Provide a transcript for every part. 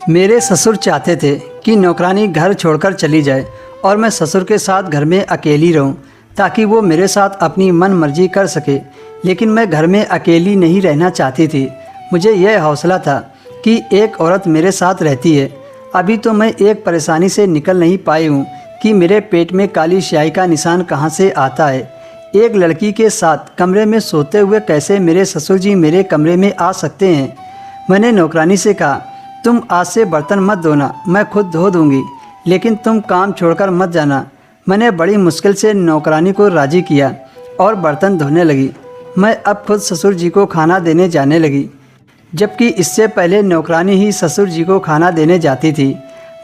मेरे ससुर चाहते थे कि नौकरानी घर छोड़कर चली जाए और मैं ससुर के साथ घर में अकेली रहूं, ताकि वो मेरे साथ अपनी मन मर्जी कर सके। लेकिन मैं घर में अकेली नहीं रहना चाहती थी। मुझे यह हौसला था कि एक औरत मेरे साथ रहती है। अभी तो मैं एक परेशानी से निकल नहीं पाई हूँ कि मेरे पेट में काली स्याही का निशान कहाँ से आता है। एक लड़की के साथ कमरे में सोते हुए कैसे मेरे ससुर जी मेरे कमरे में आ सकते हैं। मैंने नौकरानी से कहा, तुम आज से बर्तन मत धोना, मैं खुद धो दूंगी, लेकिन तुम काम छोड़कर मत जाना। मैंने बड़ी मुश्किल से नौकरानी को राज़ी किया और बर्तन धोने लगी। मैं अब खुद ससुर जी को खाना देने जाने लगी, जबकि इससे पहले नौकरानी ही ससुर जी को खाना देने जाती थी।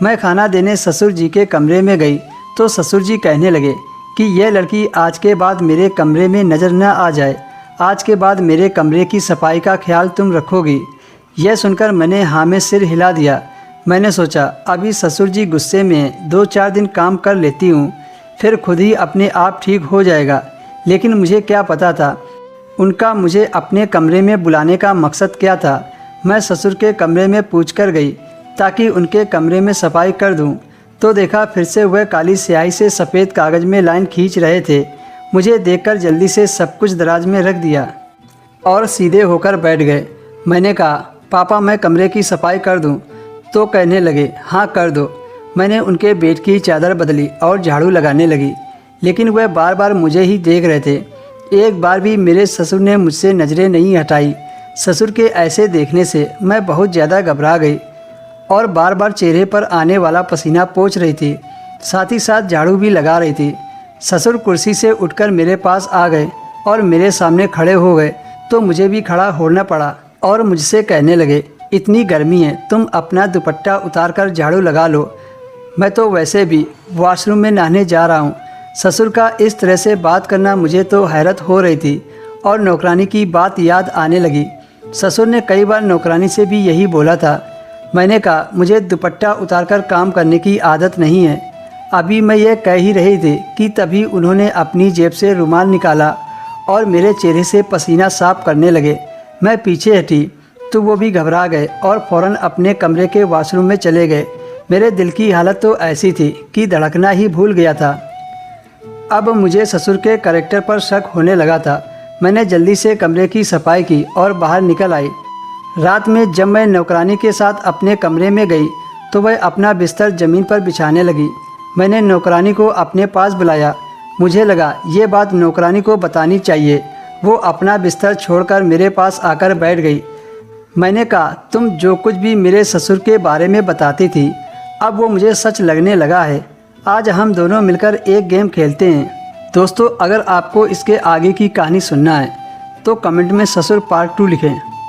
मैं खाना देने ससुर जी के कमरे में गई तो ससुर जी कहने लगे कि यह लड़की आज के बाद मेरे कमरे में नज़र न आ जाए। आज के बाद मेरे कमरे की सफाई का ख्याल तुम रखोगी। यह सुनकर मैंने हाँ में सिर हिला दिया। मैंने सोचा, अभी ससुर जी गुस्से में 2-4 दिन काम कर लेती हूँ, फिर खुद ही अपने आप ठीक हो जाएगा। लेकिन मुझे क्या पता था उनका मुझे अपने कमरे में बुलाने का मकसद क्या था। मैं ससुर के कमरे में पूछकर गई ताकि उनके कमरे में सफाई कर दूं, तो देखा फिर से वह काली स्याही से सफ़ेद कागज़ में लाइन खींच रहे थे। मुझे देखकर जल्दी से सब कुछ दराज में रख दिया और सीधे होकर बैठ गए। मैंने कहा, पापा मैं कमरे की सफाई कर दूं? तो कहने लगे, हाँ कर दो। मैंने उनके बेड की चादर बदली और झाड़ू लगाने लगी, लेकिन वह बार बार मुझे ही देख रहे थे। एक बार भी मेरे ससुर ने मुझसे नज़रें नहीं हटाई। ससुर के ऐसे देखने से मैं बहुत ज़्यादा घबरा गई और बार बार चेहरे पर आने वाला पसीना पोंछ रही थी, साथ ही साथ झाड़ू भी लगा रही थी। ससुर कुर्सी से उठकर मेरे पास आ गए और मेरे सामने खड़े हो गए, तो मुझे भी खड़ा होना पड़ा और मुझसे कहने लगे, इतनी गर्मी है, तुम अपना दुपट्टा उतार कर झाड़ू लगा लो, मैं तो वैसे भी वॉशरूम में नहाने जा रहा हूँ। ससुर का इस तरह से बात करना मुझे तो हैरत हो रही थी और नौकरानी की बात याद आने लगी। ससुर ने कई बार नौकरानी से भी यही बोला था। मैंने कहा, मुझे दुपट्टा उतारकर काम करने की आदत नहीं है। अभी मैं ये कह ही रही थी कि तभी उन्होंने अपनी जेब से रुमाल निकाला और मेरे चेहरे से पसीना साफ करने लगे। मैं पीछे हटी तो वो भी घबरा गए और फ़ौरन अपने कमरे के वॉशरूम में चले गए। मेरे दिल की हालत तो ऐसी थी कि धड़कना ही भूल गया था। अब मुझे ससुर के कैरेक्टर पर शक होने लगा था। मैंने जल्दी से कमरे की सफाई की और बाहर निकल आई। रात में जब मैं नौकरानी के साथ अपने कमरे में गई तो वह अपना बिस्तर ज़मीन पर बिछाने लगी। मैंने नौकरानी को अपने पास बुलाया। मुझे लगा ये बात नौकरानी को बतानी चाहिए। वो अपना बिस्तर छोड़कर मेरे पास आकर बैठ गई। मैंने कहा, तुम जो कुछ भी मेरे ससुर के बारे में बताती थी, अब वो मुझे सच लगने लगा है। आज हम दोनों मिलकर एक गेम खेलते हैं। दोस्तों, अगर आपको इसके आगे की कहानी सुनना है तो कमेंट में ससुर पार्ट 2 लिखें।